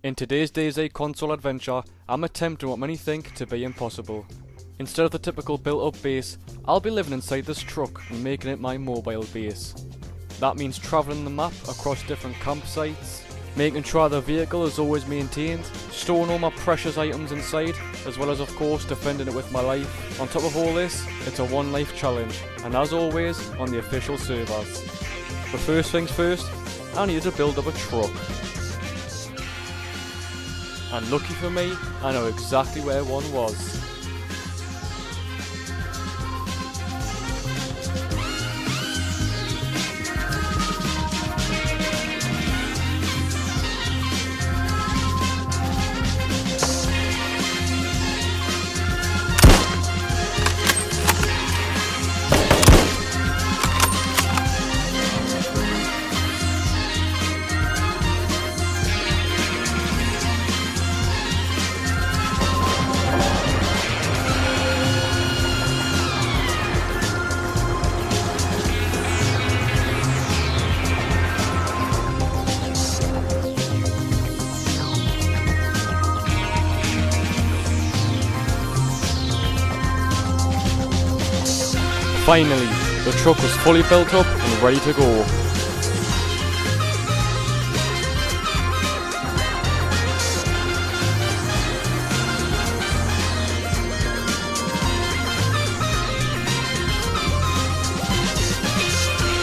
In today's DayZ console adventure, I'm attempting what many think to be impossible. Instead of the typical built-up base, I'll be living inside this truck and making it my mobile base. That means travelling the map across different campsites, making sure the vehicle is always maintained, storing all my precious items inside, as well as of course defending it with my life. On top of all this, it's a one life challenge, and as always, on the official servers. But first things first, I needed to build up a truck. And lucky for me, I know exactly where one was. Finally, the truck was fully built up and ready to go.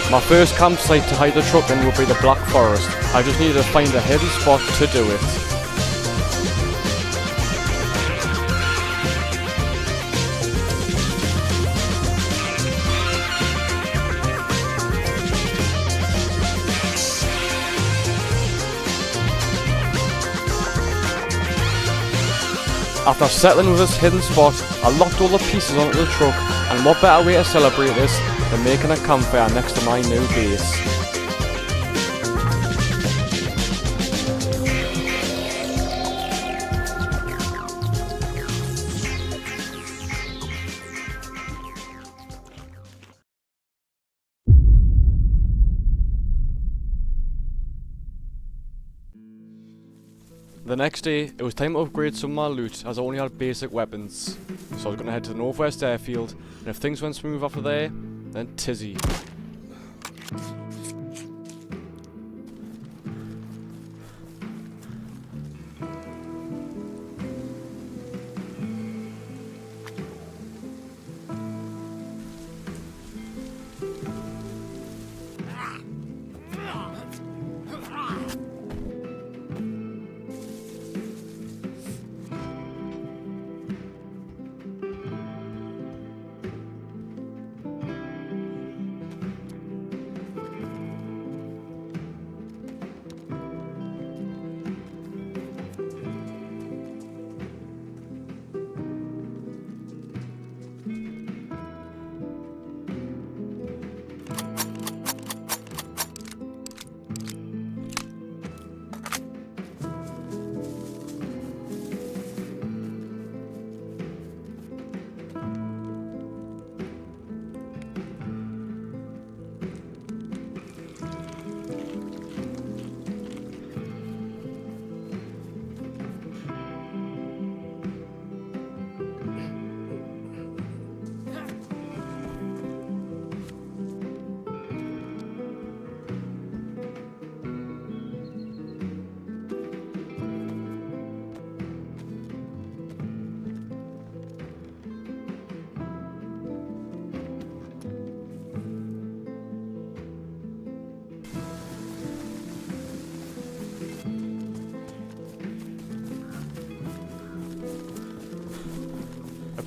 My first campsite to hide the truck in would be the Black Forest. I just needed to find a hidden spot to do it. After settling with this hidden spot, I locked all the pieces onto the truck, and what better way to celebrate this than making a campfire next to my new base. The next day, it was time to upgrade some of my loot as I only had basic weapons. So I was going to head to the Northwest Airfield, and if things went smooth after there, then Tisy.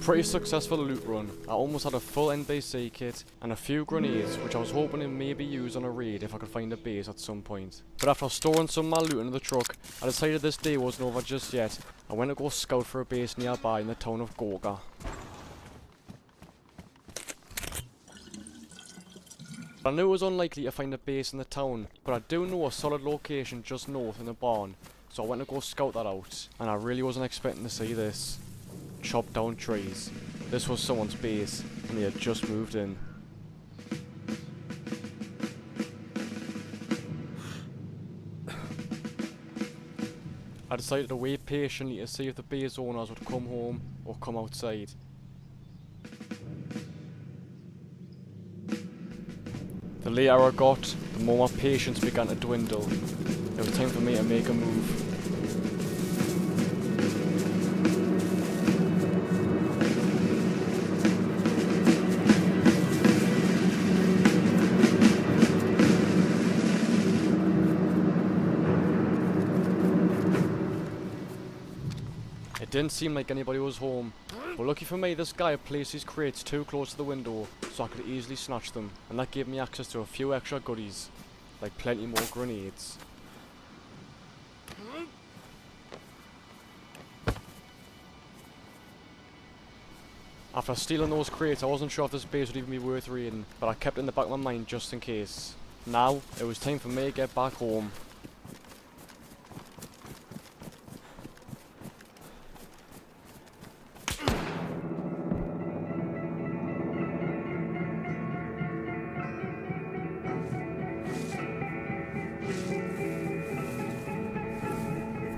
Pretty successful loot run. I almost had a full NWAF kit and a few grenades, which I was hoping to maybe use on a raid if I could find a base at some point. But after storing some of my loot into the truck, I decided this day wasn't over just yet. I went to go scout for a base nearby in the town of Gorga. I knew it was unlikely to find a base in the town, but I do know a solid location just north in the barn, so I went to go scout that out, and I really wasn't expecting to see this. Chopped down trees. This was someone's base, and they had just moved in. I decided to wait patiently to see if the base owners would come home or come outside. The later I got, the more my patience began to dwindle. It was time for me to make a move. It didn't seem like anybody was home, but lucky for me this guy had placed his crates too close to the window so I could easily snatch them, and that gave me access to a few extra goodies, like plenty more grenades. After stealing those crates, I wasn't sure if this base would even be worth raiding, but I kept it in the back of my mind just in case. Now, it was time for me to get back home.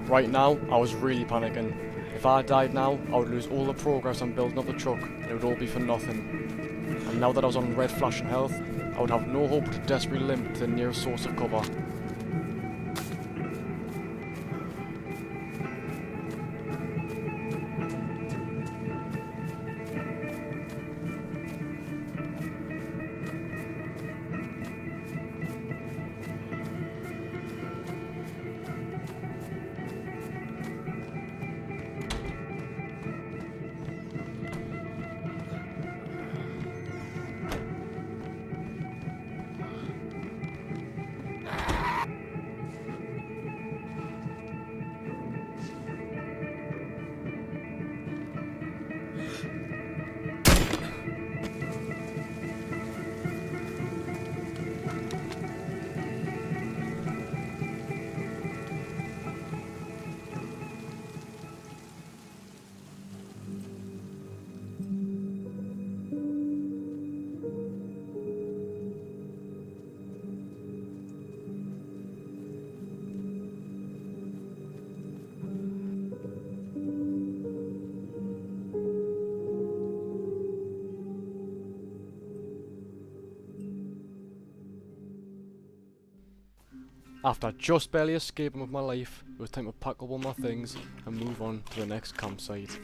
Right now, I was really panicking. If I died now, I would lose all the progress on building up the truck, and it would all be for nothing. And now that I was on red flashing health, I would have no hope but to desperately limp to the nearest source of cover. After just barely escaping with my life, it was time to pack up all my things and move on to the next campsite.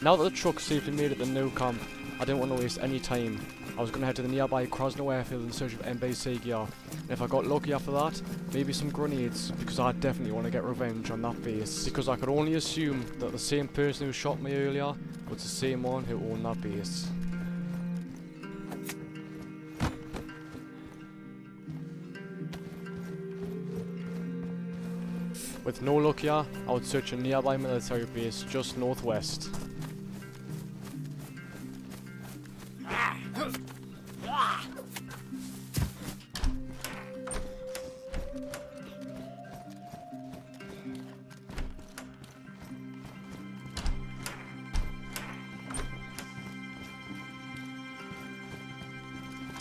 Now that the truck safely made it to the new camp, I didn't want to waste any time. I was going to head to the nearby Krasno airfield in search of NWAF gear, and if I got lucky after that, maybe some grenades, because I definitely want to get revenge on that base, because I could only assume that the same person who shot me earlier was the same one who owned that base. With no luck here, I would search a nearby military base just northwest.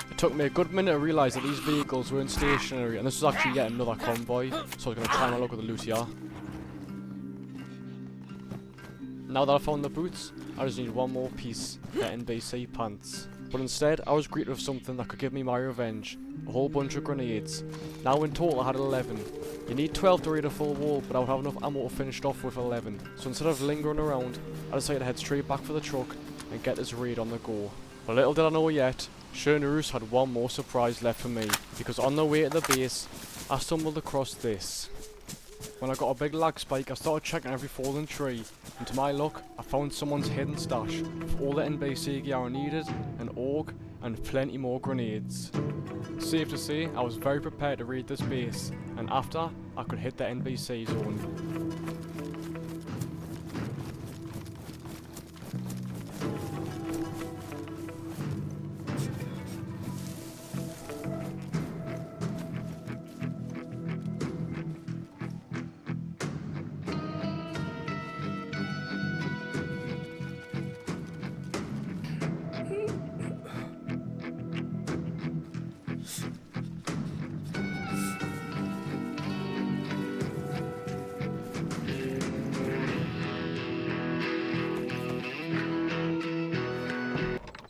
It took me a good minute to realise that these vehicles weren't stationary, and this was actually yet another convoy, so I was going to try and look at the loot here. Now that I found the boots, I just need one more piece, the NBC pants. But instead, I was greeted with something that could give me my revenge, a whole bunch of grenades. Now in total I had 11. You need 12 to raid a full wall, but I would have enough ammo to finish off with 11. So instead of lingering around, I decided to head straight back for the truck and get this raid on the go. But little did I know yet, Chernoose had one more surprise left for me, because on the way to the base, I stumbled across this. When I got a big lag spike, I started checking every fallen tree, and to my luck, I found someone's hidden stash with all the NBC gear I needed, an AUG, and plenty more grenades. Safe to say, I was very prepared to raid this base, and after, I could hit the NBC zone.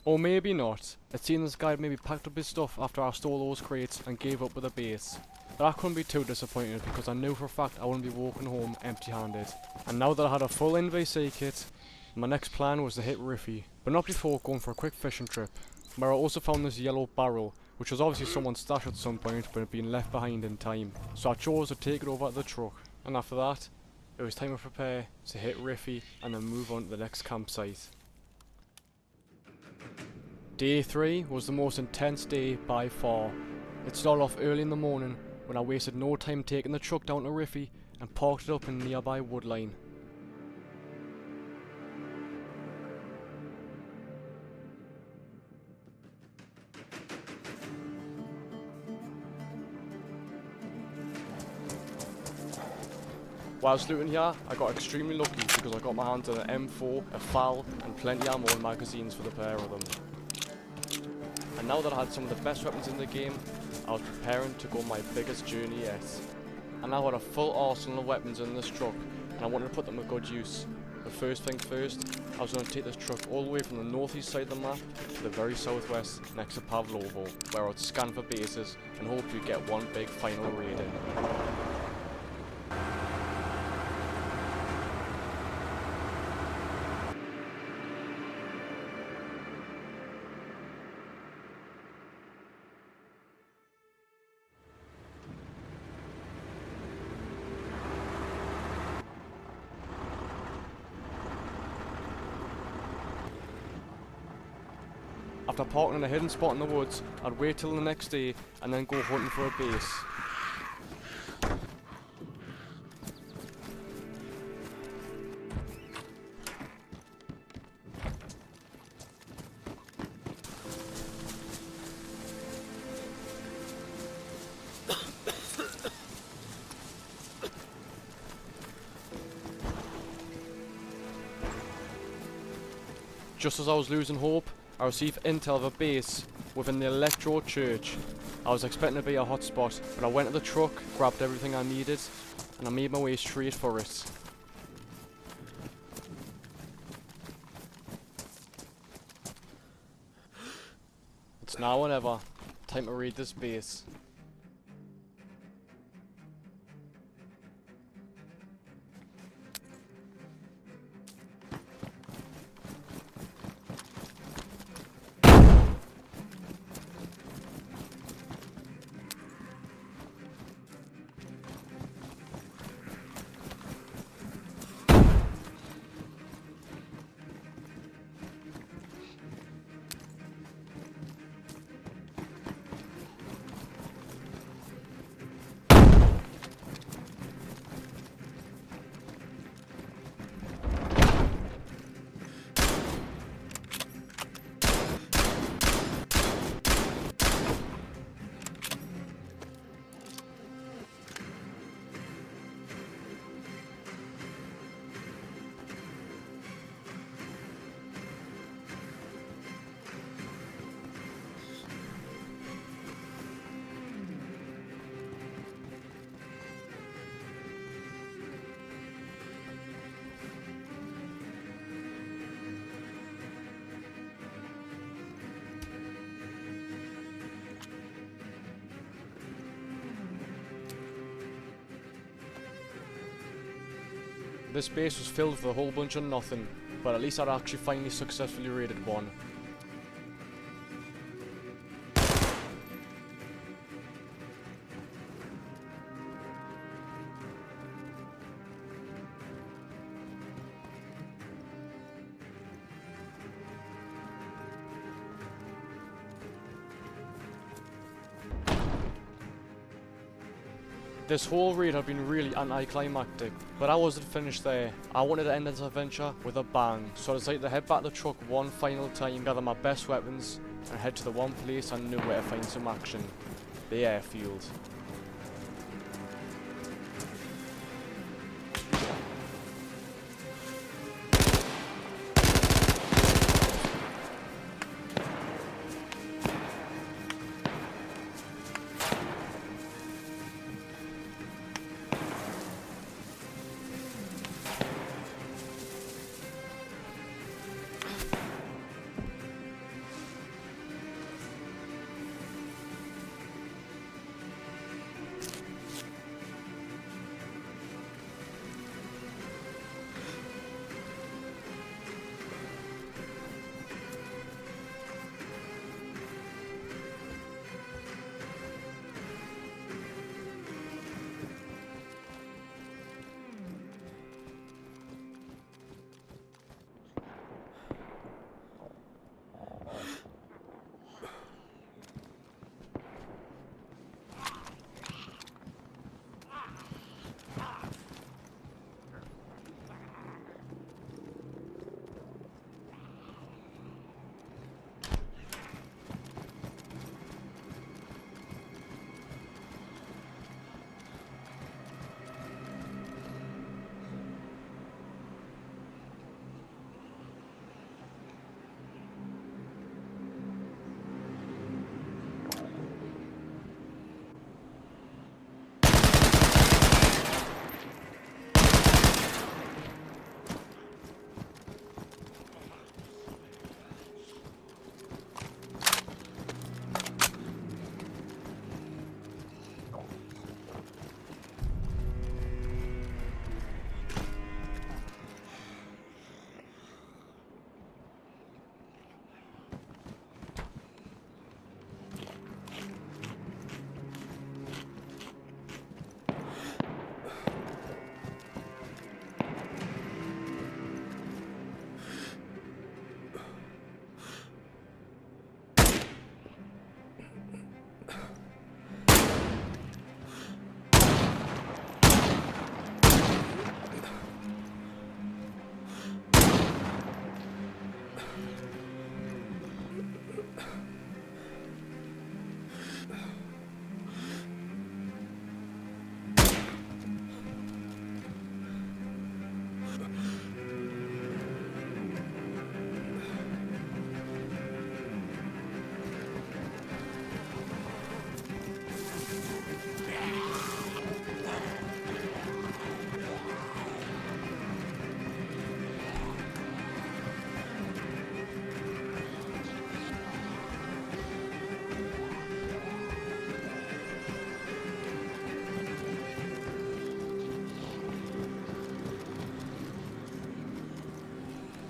Or maybe not. It seemed this guy had maybe packed up his stuff after I stole those crates and gave up with the base. But I couldn't be too disappointed because I knew for a fact I wouldn't be walking home empty-handed. And now that I had a full NVC kit, my next plan was to hit Rify. But not before going for a quick fishing trip, where I also found this yellow barrel, which was obviously someone's stash at some point but had been left behind in time. So I chose to take it over to the truck. And after that, it was time to prepare to hit Rify and then move on to the next campsite. Day 3 was the most intense day by far. It started off early in the morning when I wasted no time taking the truck down to Rify and parked it up in a nearby woodline. Whilst looting here, I got extremely lucky because I got my hands on an M4, a FAL, and plenty of ammo and magazines for the pair of them. And now that I had some of the best weapons in the game, I was preparing to go on my biggest journey yet. And now I had a full arsenal of weapons in this truck, and I wanted to put them to good use. But first things first, I was going to take this truck all the way from the northeast side of the map to the very southwest next to Pavlovo, where I would scan for bases and hope you'd get one big final raid in. After parking in a hidden spot in the woods, I'd wait till the next day and then go hunting for a base. Just as I was losing hope, I received intel of a base within the Electro Church. I was expecting to be a hotspot, but I went to the truck, grabbed everything I needed, and I made my way straight for it. It's now or never. Time to raid this base. This base was filled with a whole bunch of nothing, but at least I'd actually finally successfully raided one. This whole raid had been really anticlimactic, but I wasn't finished there. I wanted to end this adventure with a bang, so I decided to head back to the truck one final time, gather my best weapons, and head to the one place I knew where to find some action, the airfield.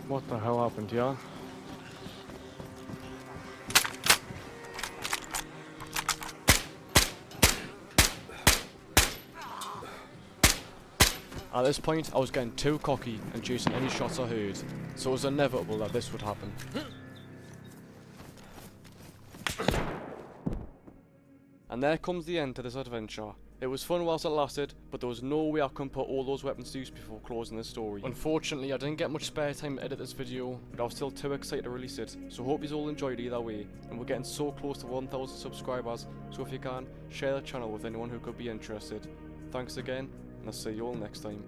What the hell happened here? At this point, I was getting too cocky and chasing any shots I heard, so it was inevitable that this would happen. And there comes the end to this adventure. It was fun whilst it lasted, but there was no way I could put all those weapons to use before closing the story. Unfortunately, I didn't get much spare time to edit this video, but I was still too excited to release it, so hope you all enjoyed either way. And we're getting so close to 1,000 subscribers, so if you can, share the channel with anyone who could be interested. Thanks again, and I'll see you all next time.